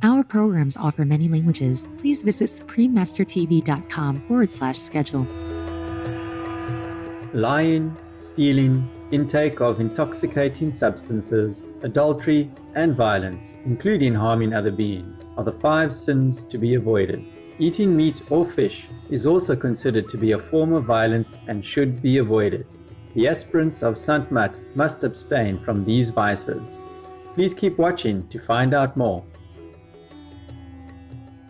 Our programs offer many languages. Please visit suprememastertv.com/schedule. Lying, stealing, intake of intoxicating substances, adultery, and violence, including harming other beings, are the 5 sins to be avoided. Eating meat or fish is also considered to be a form of violence and should be avoided. The aspirants of Sant Mat must abstain from these vices. Please keep watching to find out more.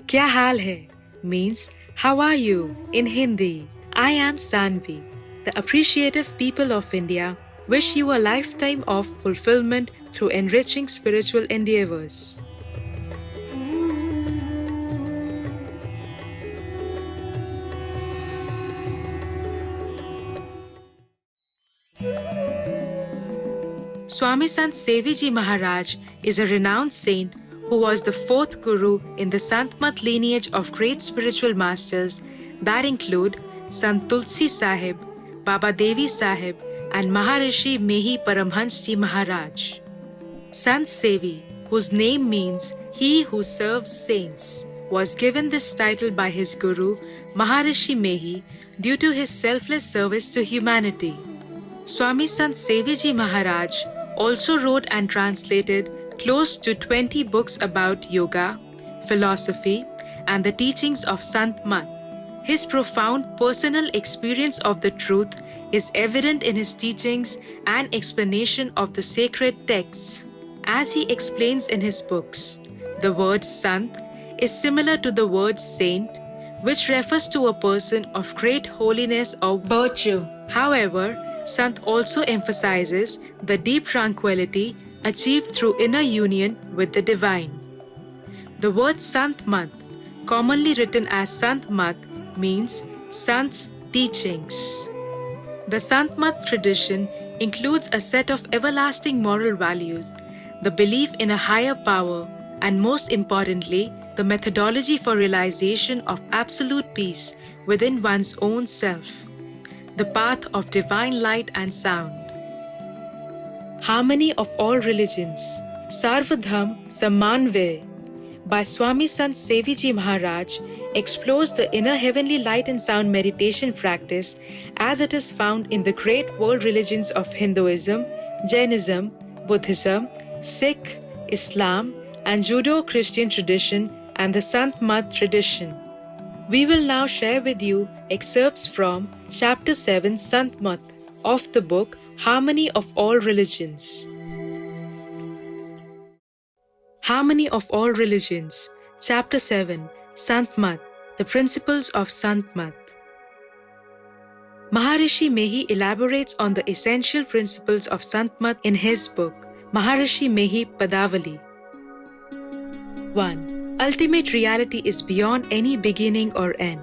Kya haal hai means how are you in Hindi. I am Sanvi. The appreciative people of India wish you a lifetime of fulfillment through enriching spiritual endeavors. Swami Sant Sevi Ji Maharaj is a renowned saint who was the 4th Guru in the Sant Mat lineage of great spiritual masters that include Sant Tulsi Sahib, Baba Devi Sahib, and Maharishi Mehi Paramhans Ji Maharaj. Sant Sevi, whose name means he who serves saints, was given this title by his Guru Maharishi Mehi due to his selfless service to humanity. Swami Sant Sevi Ji Maharaj also wrote and translated close to 20 books about yoga, philosophy, and the teachings of Sant Mat. His profound personal experience of the truth is evident in his teachings and explanation of the sacred texts. As he explains in his books, the word Sant is similar to the word saint, which refers to a person of great holiness or virtue. However, Sant also emphasizes the deep tranquility achieved through inner union with the divine. The word Sant Mat, commonly written as Sant Mat, means Sant's teachings. The Sant Mat tradition includes a set of everlasting moral values, the belief in a higher power, and most importantly, the methodology for realization of absolute peace within one's own self. The path of divine light and sound. Harmony of all religions, Sarvadham Sammanvay, by Swami Sant Sevi Ji Maharaj, explores the inner heavenly light and sound meditation practice as it is found in the great world religions of Hinduism, Jainism, Buddhism, Sikh, Islam, and Judo-Christian tradition and the Sant Mat tradition. We will now share with you excerpts from Chapter 7 Sant Mat of the book Harmony of All Religions. Harmony of All Religions, Chapter 7 Sant Mat, the Principles of Sant Mat. Maharishi Mehi elaborates on the essential principles of Sant Mat in his book Maharishi Mehi Padavali. 1. Ultimate reality is beyond any beginning or end,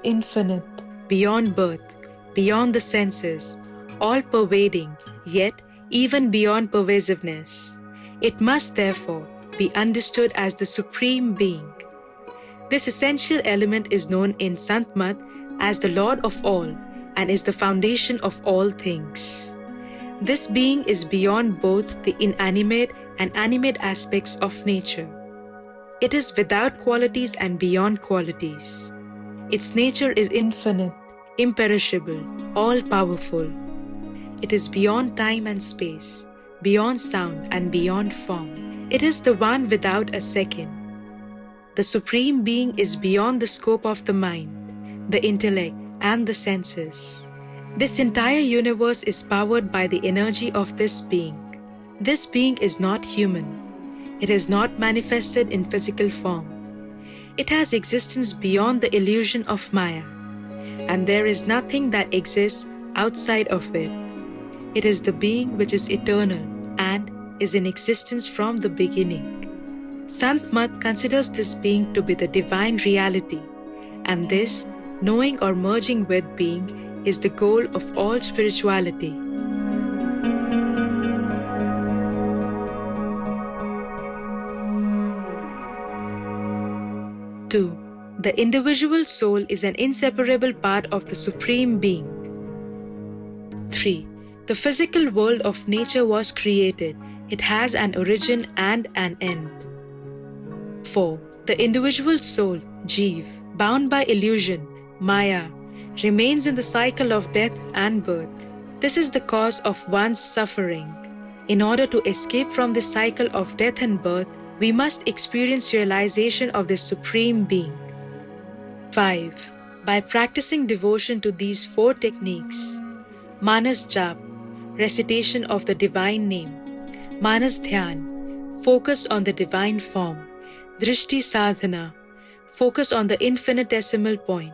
infinite, beyond birth, beyond the senses, all-pervading, yet even beyond pervasiveness. It must therefore be understood as the Supreme Being. This essential element is known in Sant Mat as the Lord of all and is the foundation of all things. This being is beyond both the inanimate and animate aspects of nature. It is without qualities and beyond qualities. Its nature is infinite, imperishable, all-powerful. It is beyond time and space, beyond sound and beyond form. It is the one without a second. The Supreme Being is beyond the scope of the mind, the intellect, and the senses. This entire universe is powered by the energy of this being. This being is not human. It is not manifested in physical form. It has existence beyond the illusion of Maya, and there is nothing that exists outside of it. It is the being which is eternal and is in existence from the beginning. Sant Mat considers this being to be the divine reality, and this, knowing or merging with being, is the goal of all spirituality. Two, the individual soul is an inseparable part of the Supreme Being. 3. The physical world of nature was created. It has an origin and an end. 4. The individual soul, Jeev, bound by illusion, Maya, remains in the cycle of death and birth. This is the cause of one's suffering. In order to escape from this cycle of death and birth, we must experience realization of the Supreme Being. 5. By practicing devotion to these 4 techniques, Manas Jap, recitation of the divine name, Manas Dhyan, focus on the divine form, Drishti Sadhana, focus on the infinitesimal point,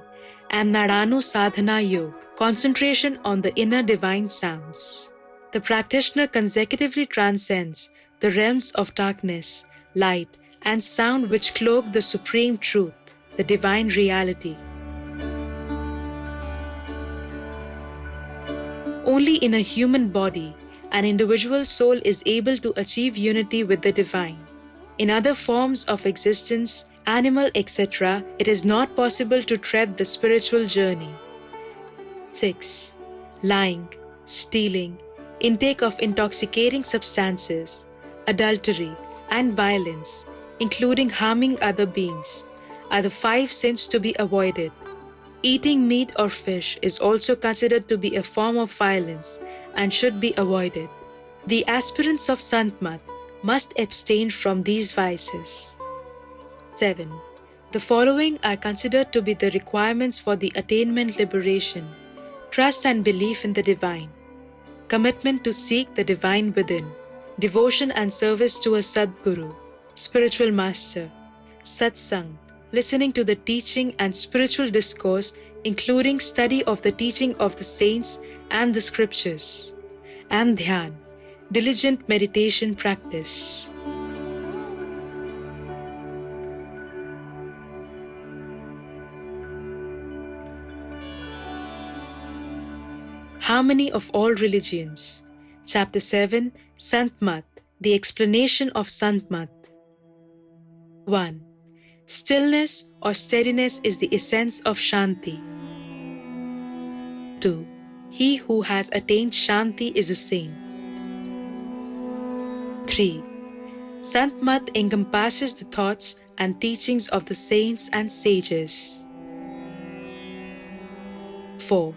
and Naranu Sadhana Yoga, concentration on the inner divine sounds. The practitioner consecutively transcends the realms of darkness, light, and sound which cloak the supreme truth, the divine reality. Only in a human body, an individual soul is able to achieve unity with the divine. In other forms of existence, animal, etc., it is not possible to tread the spiritual journey. 6. Lying, stealing, intake of intoxicating substances, adultery, and violence, including harming other beings, are the 5 sins to be avoided. Eating meat or fish is also considered to be a form of violence and should be avoided. The aspirants of Santmat must abstain from these vices. 7. The following are considered to be the requirements for the attainment liberation: trust and belief in the divine, commitment to seek the divine within, devotion and service to a Sadguru, spiritual master, satsang, listening to the teaching and spiritual discourse, including study of the teaching of the saints and the scriptures, and dhyan, diligent meditation practice. Harmony of all religions. Chapter 7, Santmat, the explanation of Santmat. 1. Stillness or steadiness is the essence of Shanti. 2. He who has attained Shanti is a saint. 3. Santmat encompasses the thoughts and teachings of the saints and sages. 4.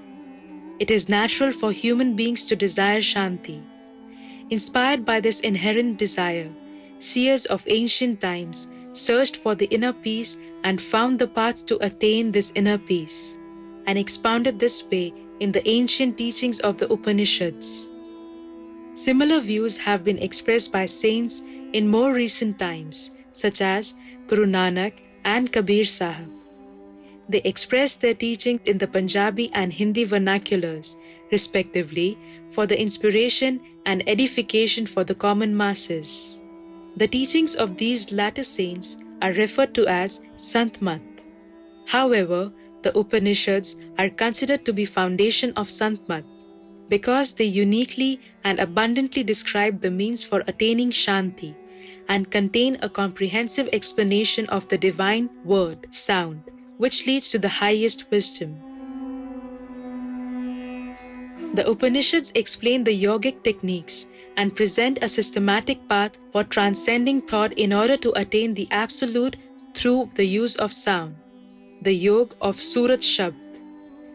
It is natural for human beings to desire Shanti. Inspired by this inherent desire, seers of ancient times searched for the inner peace and found the path to attain this inner peace, and expounded this way in the ancient teachings of the Upanishads. Similar views have been expressed by saints in more recent times, such as Guru Nanak and Kabir Sahib. They expressed their teachings in the Punjabi and Hindi vernaculars, respectively, for the inspiration and edification for the common masses. The teachings of these latter saints are referred to as Santmat. However, the Upanishads are considered to be foundation of Santmat because they uniquely and abundantly describe the means for attaining Shanti and contain a comprehensive explanation of the divine word, sound, which leads to the highest wisdom. The Upanishads explain the yogic techniques and present a systematic path for transcending thought in order to attain the absolute through the use of sound, the yoga of Surat Shabd.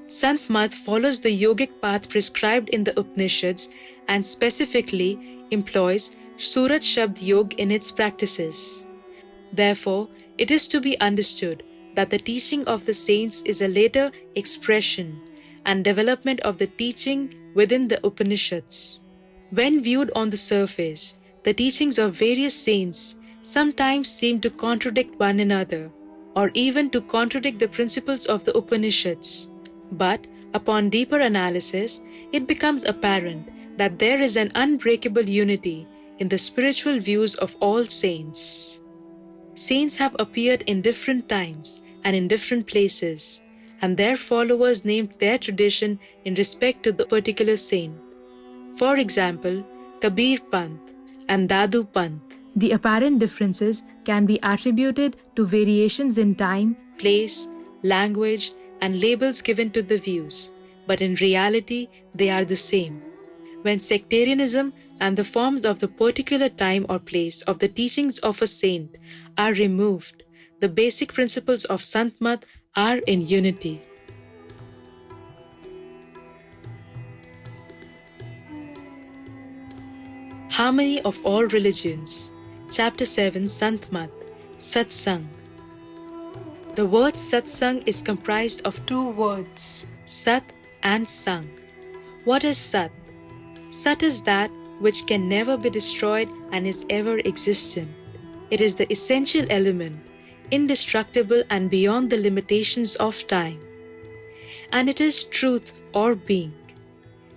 Santmat follows the yogic path prescribed in the Upanishads and specifically employs Surat Shabd Yoga in its practices. Therefore, it is to be understood that the teaching of the saints is a later expression and development of the teaching within the Upanishads. When viewed on the surface, the teachings of various saints sometimes seem to contradict one another, or even to contradict the principles of the Upanishads. But, upon deeper analysis, it becomes apparent that there is an unbreakable unity in the spiritual views of all saints. Saints have appeared in different times and in different places, and their followers named their tradition in respect to the particular saint. For example, Kabir Panth and Dadu Panth. The apparent differences can be attributed to variations in time, place, language, and labels given to the views, but in reality, they are the same. When sectarianism and the forms of the particular time or place of the teachings of a saint are removed, the basic principles of Sant Mat are in unity. Harmony of all religions. Chapter 7, Sant Mat, Satsang. The word Satsang is comprised of two words, Sat and Sang. What is Sat? Sat is that which can never be destroyed and is ever existent. It is the essential element, indestructible and beyond the limitations of time. And it is truth or being.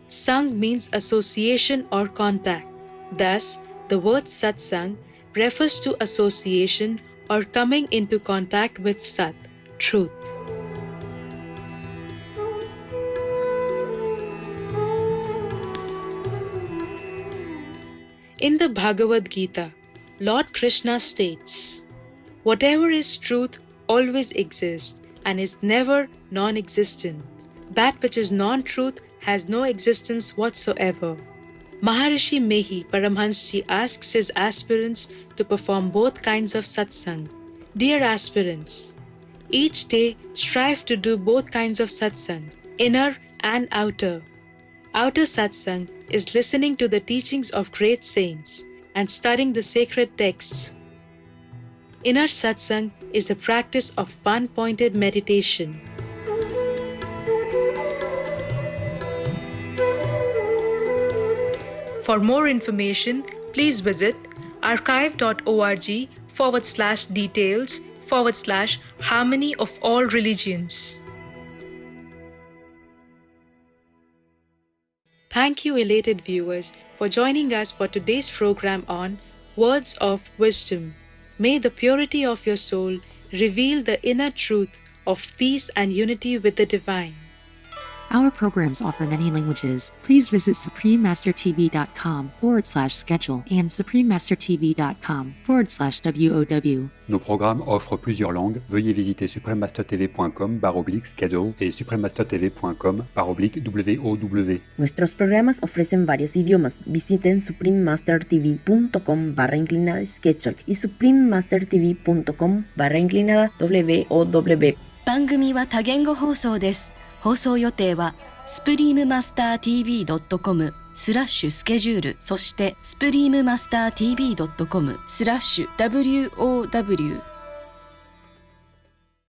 Sang means association or contact. Thus, the word Satsang refers to association or coming into contact with Sat, truth. In the Bhagavad Gita, Lord Krishna states, "Whatever is truth always exists and is never non-existent. That which is non-truth has no existence whatsoever." Maharishi Mehi Paramhansji asks his aspirants to perform both kinds of satsang. Dear aspirants, each day strive to do both kinds of satsang, inner and outer. Outer satsang is listening to the teachings of great saints and studying the sacred texts. Inner satsang is the practice of one-pointed meditation. For more information, please visit archive.org/details/harmony of all religions. Thank you, elated viewers, for joining us for today's program on Words of Wisdom. May the purity of your soul reveal the inner truth of peace and unity with the divine. Our programs offer many languages. Please visit suprememastertv.com/schedule and suprememastertv.com/WOW. Nos programmes offrent plusieurs langues. Veuillez visiter suprememastertv.com/schedule et suprememastertv.com/WOW. Nuestros programas ofrecen varios idiomas. Visiten suprememastertv.com/schedule y suprememastertv.com/WOW. 番組は多言語放送です。放送予定はスプリームマスター TV.com/スケジュール、そしてスプリームマスター TV.com/WOW